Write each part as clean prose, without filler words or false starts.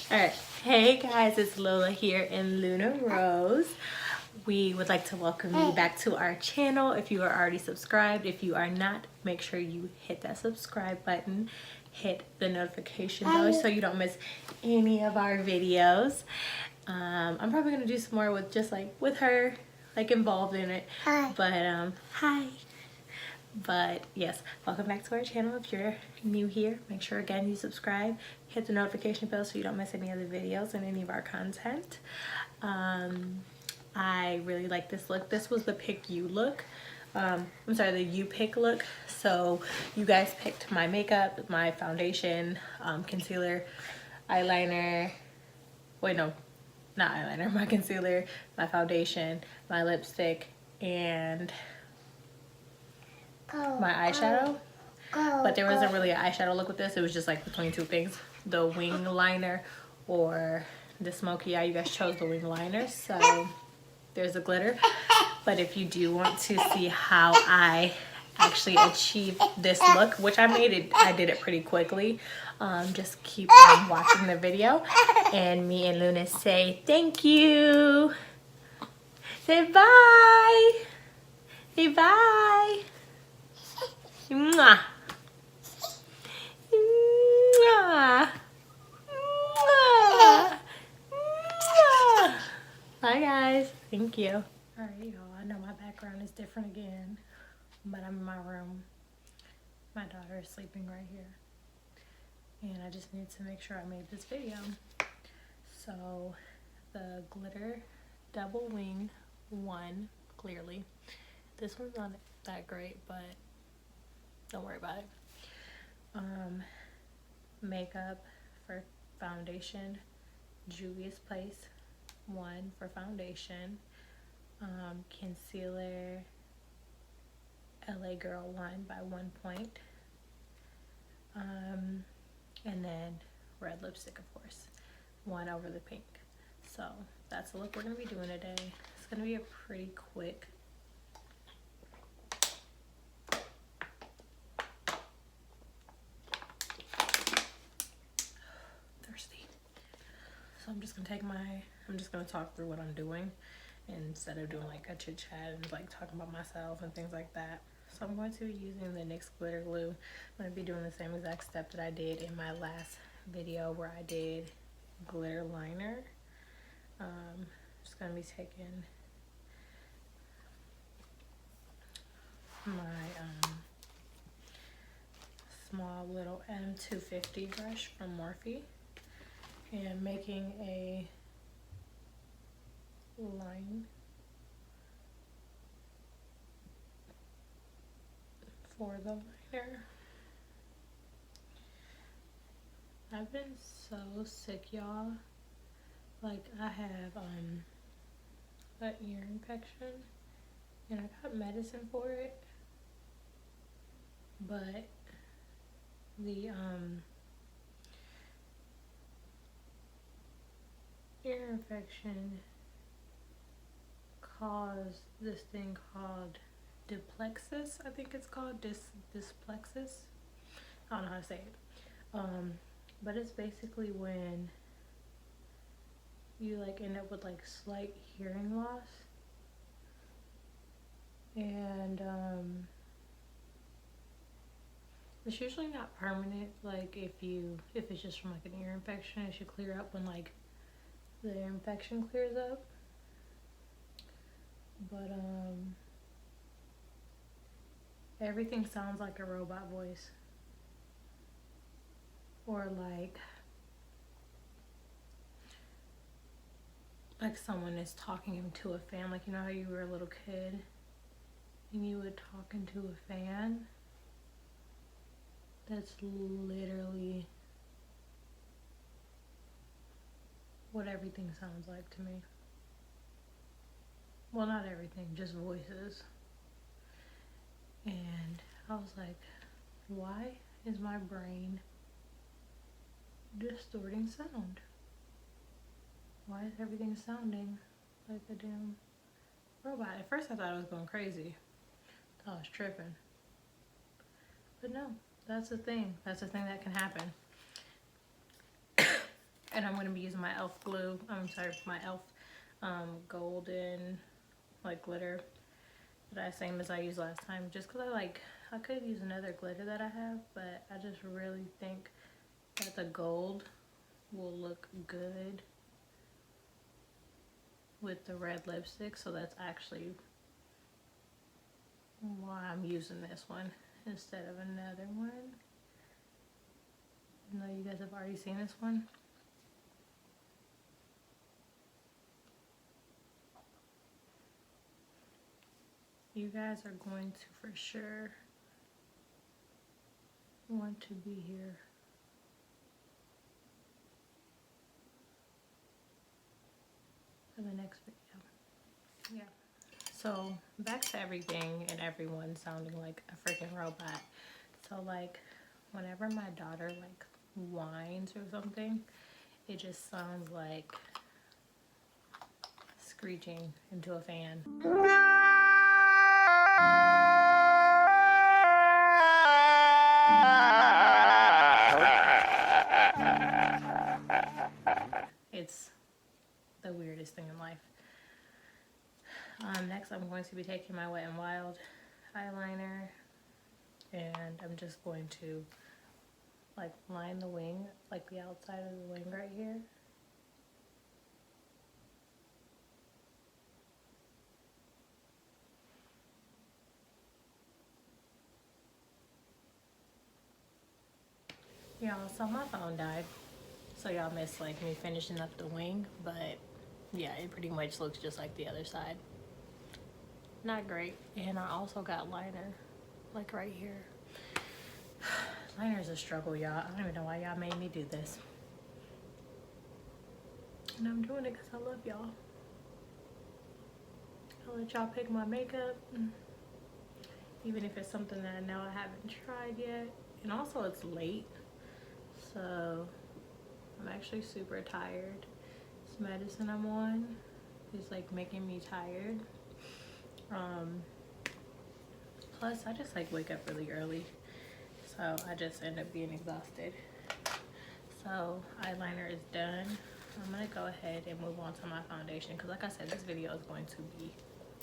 Alright, hey guys, it's Lola here in LolaRose. We would like to welcome you back to our channel. If you are already subscribed, if you are not, make sure you hit that subscribe button, hit the notification bell so you don't miss any of our videos. I'm probably gonna do some more with just like with her like involved in it. But hi. But yes, welcome back to our channel. If you're new here, make sure again you subscribe, hit the notification bell so you don't miss any other videos and any of our content. I really like this look. This was the pick you look. I'm sorry, the you pick look. So you guys picked my makeup, my foundation, concealer, eyeliner. Wait, no, not eyeliner. My concealer, my foundation, my lipstick, and my eyeshadow. But there wasn't really an eyeshadow look with this. It was just like between two things, the wing liner or the smoky eye. You guys chose the wing liner, so there's the glitter. But if you do want to see how I actually achieved this look, which I did it pretty quickly, just keep on watching the video. And me and Luna say thank you. Say bye. Say bye. Mwah. Mwah. Mwah. Mwah. Bye guys. Thank you. Alright y'all, I know my background is different again, but I'm in my room. My daughter is sleeping right here. And I just need to make sure I made this video. So the glitter double wing one, clearly. This one's not that great, but don't worry about it. Makeup for foundation, Juvias Place 1 for foundation. Concealer, LA Girl 1 by 1 point. And then red lipstick, of course, 1 over the pink. So that's the look we're gonna be doing today. It's gonna be a pretty quick So I'm just gonna talk through what I'm doing instead of doing like a chit chat and like talking about myself and things like that. So I'm going to be using the NYX Glitter Glue. I'm going to be doing the same exact step that I did in my last video where I did glitter liner. Just going to be taking my small little M250 brush from Morphe and making a line for the liner. I've been so sick, y'all. Like, I have an ear infection and I got medicine for it, but the ear infection caused this thing called dyplexis. I think it's called dysplexis. I don't know how to say it. But it's basically when you like end up with like slight hearing loss, and it's usually not permanent. Like if it's just from like an ear infection, it should clear up when like the infection clears up. But everything sounds like a robot voice, or like someone is talking into a fan. Like, you know how you were a little kid and you would talk into a fan? That's literally what everything sounds like to me. Well, not everything, just voices. And I was like, why is my brain distorting sound? Why is everything sounding like a damn robot? At first I thought I was going crazy. I thought I was tripping. But no, that's the thing. That's the thing that can happen. And I'm gonna be using my elf glue. I'm sorry, my elf golden like glitter that same as I used last time, just because I could use another glitter that I have, but I just really think that the gold will look good with the red lipstick, so that's actually why I'm using this one instead of another one. I know you guys have already seen this one. You guys are going to for sure want to be here. For the next video. Yeah. So back to everything and everyone sounding like a freaking robot. So like whenever my daughter like whines or something, it just sounds like screeching into a fan. It's the weirdest thing in life. Next I'm going to be taking my Wet n Wild eyeliner, and I'm just going to like line the wing, like the outside of the wing right here. Y'all, so my phone died, so y'all missed like me finishing up the wing, but yeah, it pretty much looks just like the other side. Not great. And I also got liner like right here. Liner's a struggle, y'all. I don't even know why y'all made me do this, and I'm doing it because I love y'all. I'll let y'all pick my makeup, even if it's something that I know I haven't tried yet. And also it's late, so I'm actually super tired. This medicine I'm on is like making me tired. Plus I just like wake up really early, so I just end up being exhausted. So eyeliner is done. I'm gonna go ahead and move on to my foundation, because like I said, this video is going to be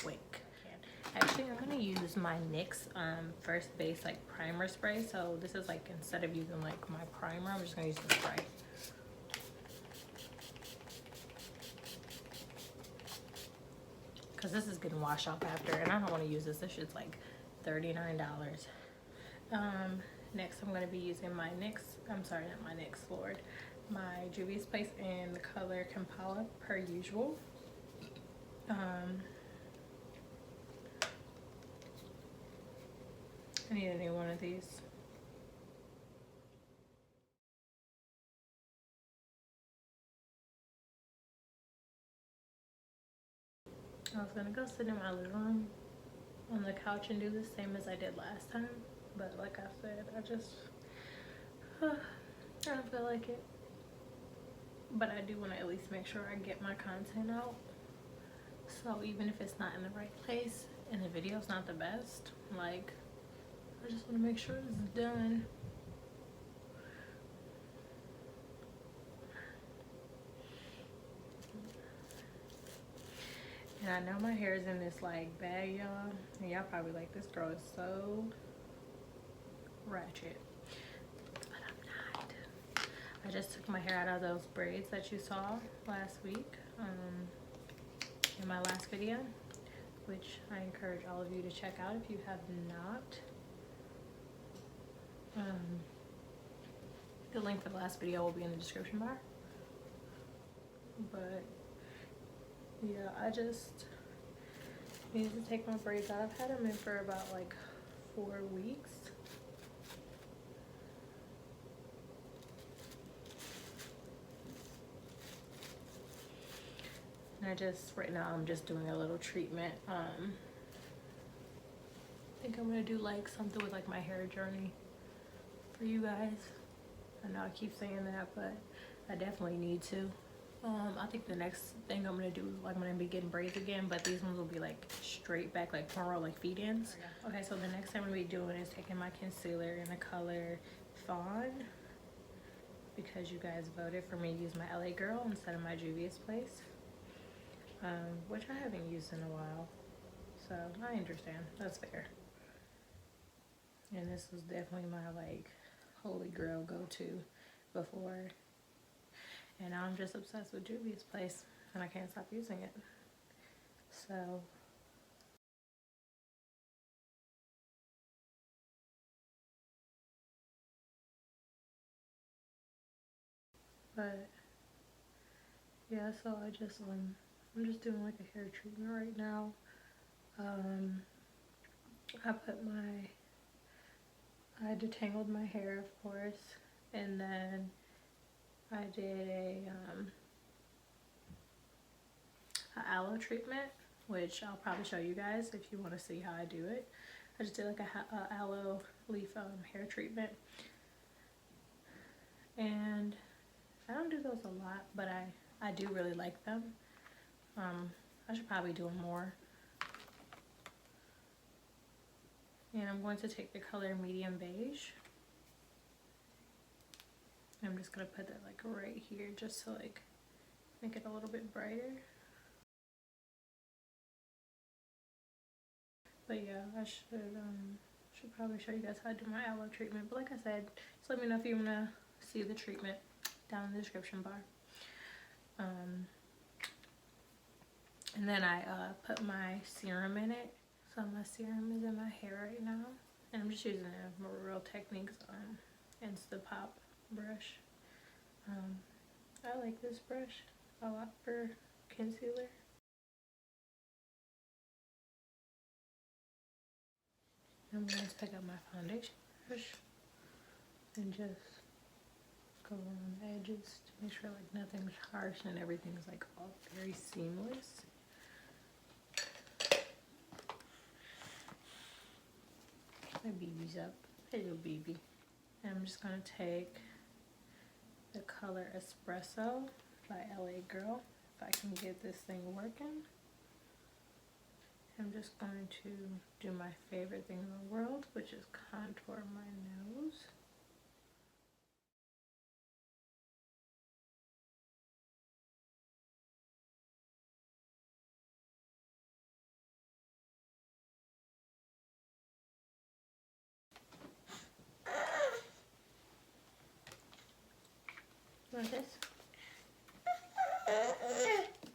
quick. Actually, I'm gonna use my NYX First Base like primer spray. So this is like, instead of using like my primer, I'm just gonna use the spray. Because this is getting washed off after, and I don't want to use this. This shit's like $39. Next I'm gonna be using my NYX, I'm sorry, not my NYX, Lord, my Juvias Place in the color Kampala, per usual. I need a new one of these. I was gonna go sit in my living room on the couch and do the same as I did last time, but like I said, I don't feel like it. But I do want to at least make sure I get my content out. So even if it's not in the right place and the video's not the best, like, I just want to make sure it's done. And I know my hair is in this like bag, y'all, and y'all probably like, this girl is so ratchet, but I'm not. I just took my hair out of those braids that you saw last week in my last video, which I encourage all of you to check out if you have not. The link for the last video will be in the description bar. But yeah, I just need to take my braids out. I've had them in for about like 4 weeks. And right now I'm just doing a little treatment. I think I'm gonna do like something with like my hair journey for you guys. I know I keep saying that, but I definitely need to. I think the next thing I'm gonna do, like, I'm gonna be getting braids again, but these ones will be like straight back, like cornrow, like feed ends. Okay, so the next thing I'm gonna be doing is taking my concealer in the color Fawn. because you guys voted for me to use my LA Girl instead of my Juvias place, which I haven't used in a while, so I understand. That's fair. And this was definitely my like holy grail go-to before, and now I'm just obsessed with Juvia's place and I can't stop using it. So but yeah, so I'm just doing like a hair treatment right now. I detangled my hair, of course, and then I did a aloe treatment, which I'll probably show you guys if you want to see how I do it. I just did like a aloe leaf hair treatment, and I don't do those a lot, but I do really like them. I should probably do them more. And I'm going to take the color medium beige. I'm just gonna put that like right here just to like make it a little bit brighter. But yeah, I should probably show you guys how to do my aloe treatment. But like I said, just let me know if you wanna see the treatment down in the description bar. And then I put my serum in it. So my serum is in my hair right now, and I'm just using a Real Techniques Instapop brush. I like this brush a lot for concealer. I'm going to pick up my foundation brush and just go around the edges to make sure like nothing's harsh and everything's like all very seamless. My BB's up. Hello, BB. And I'm just going to take the color Espresso by LA Girl, if I can get this thing working. I'm just going to do my favorite thing in the world, which is contour my nose. Like this?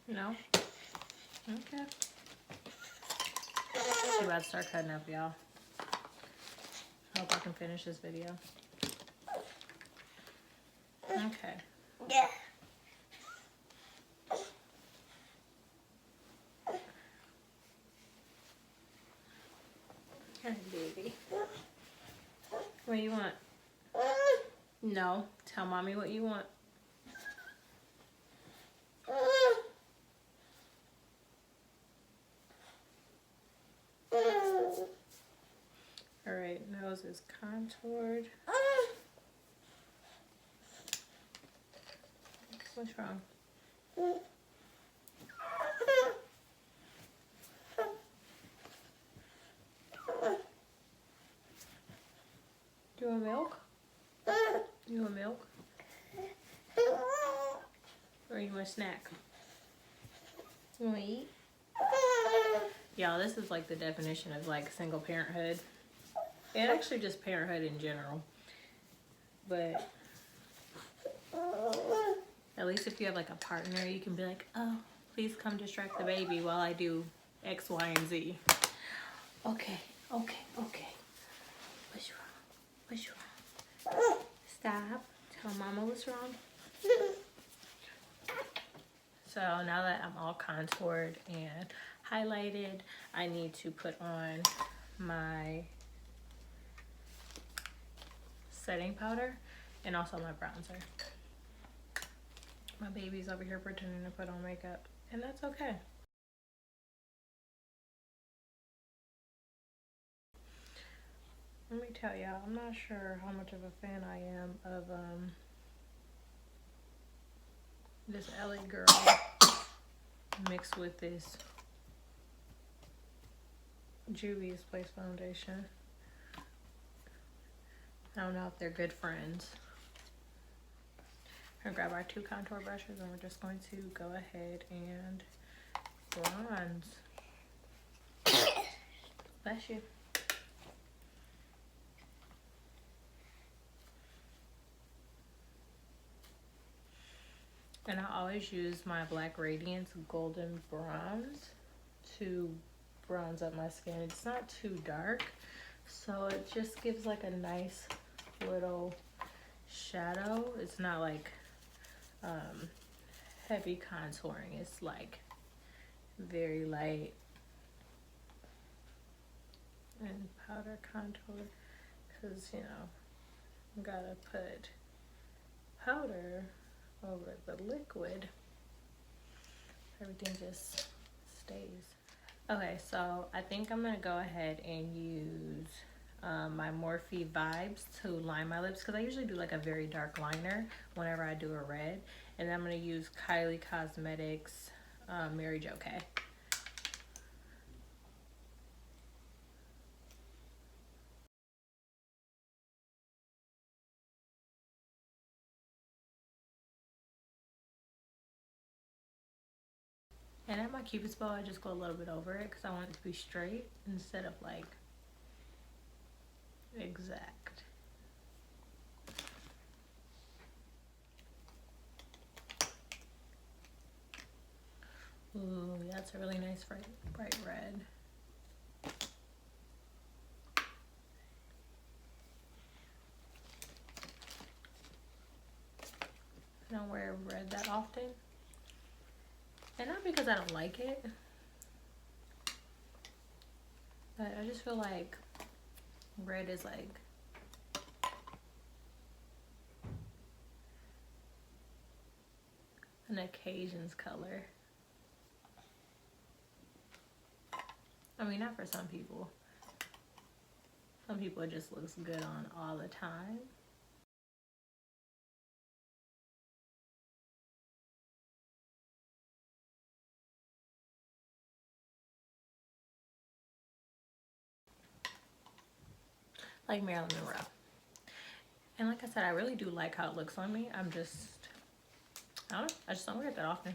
No? Okay. I'm about to start cutting up, y'all. I hope I can finish this video. Okay. Yeah. Hi, baby. What do you want? No. Tell mommy what you want. Alright, nose is contoured. What's wrong? Do you want milk? You want milk? Or you want a snack? You want to eat? Y'all, this is like the definition of like single parenthood. And actually just parenthood in general. But at least if you have like a partner, you can be like, oh, please come distract the baby while I do X, Y, and Z. Okay, okay, okay. What's wrong? What's wrong? Stop. Tell mama what's wrong. So now that I'm all contoured and highlighted, I need to put on my setting powder and also my bronzer. My baby's over here pretending to put on makeup, and that's okay. Let me tell y'all, I'm not sure how much of a fan I am of this LA Girl mixed with this Juvia's Place foundation. I don't know if they're good friends. We're gonna grab our 2 contour brushes and we're just going to go ahead and bronze. Bless you. And I always use my Black Radiance Golden Bronze to bronze up my skin. It's not too dark, so it just gives like a nice little shadow. It's not like heavy contouring. It's like very light and powder contour, because you know, you gotta put powder over the liquid. Everything just stays. Okay, so I think I'm gonna go ahead and use my Morphe Vibes to line my lips, because I usually do like a very dark liner whenever I do a red. And then I'm gonna use Kylie Cosmetics Mary Jo K. And at my Cupid's bow, I just go a little bit over it because I want it to be straight instead of like exact. Ooh, that's a really nice bright red. I don't wear red that often. And not because I don't like it, but I just feel like red is like an occasion's color. I mean, not for some people. Some people it just looks good on all the time. Like Marilyn Monroe. And like I said, I really do like how it looks on me. I don't know, I just don't wear it that often.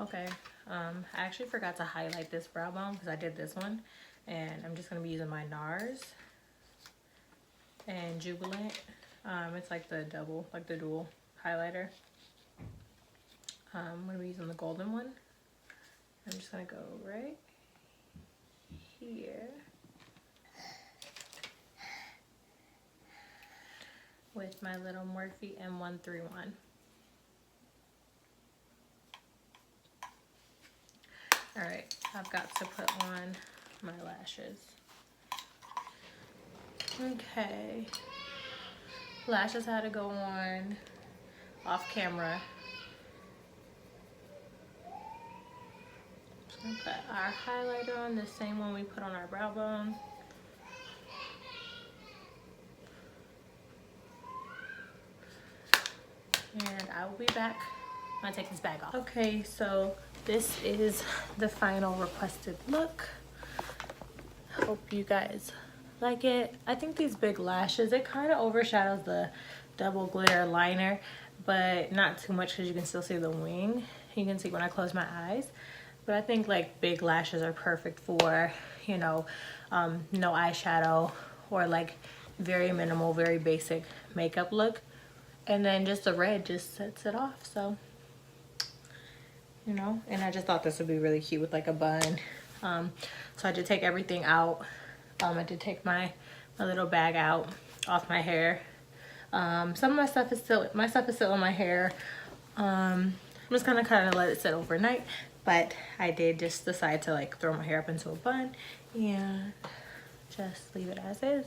Okay, I actually forgot to highlight this brow bone because I did this one. And I'm just gonna be using my NARS and Jubilant. It's like the dual highlighter. I'm gonna be using the golden one. I'm just gonna go right here with my little Morphe M131. All right, I've got to put on my lashes. Okay, lashes had to go on off camera. Just gonna put our highlighter on, the same one we put on our brow bone. And I will be back when I take this bag off. Okay, so this is the final requested look. Hope you guys like it. I think these big lashes, it kind of overshadows the double glitter liner, but not too much because you can still see the wing. You can see when I close my eyes. But I think like big lashes are perfect for, you know, no eyeshadow or like very minimal, very basic makeup look. And then just the red just sets it off, so, you know. And I just thought this would be really cute with like a bun. So I did take everything out. I did take my little bag out off my hair. Some of my stuff is still in my hair. I'm just gonna kind of let it sit overnight, but I did just decide to like throw my hair up into a bun and just leave it as is.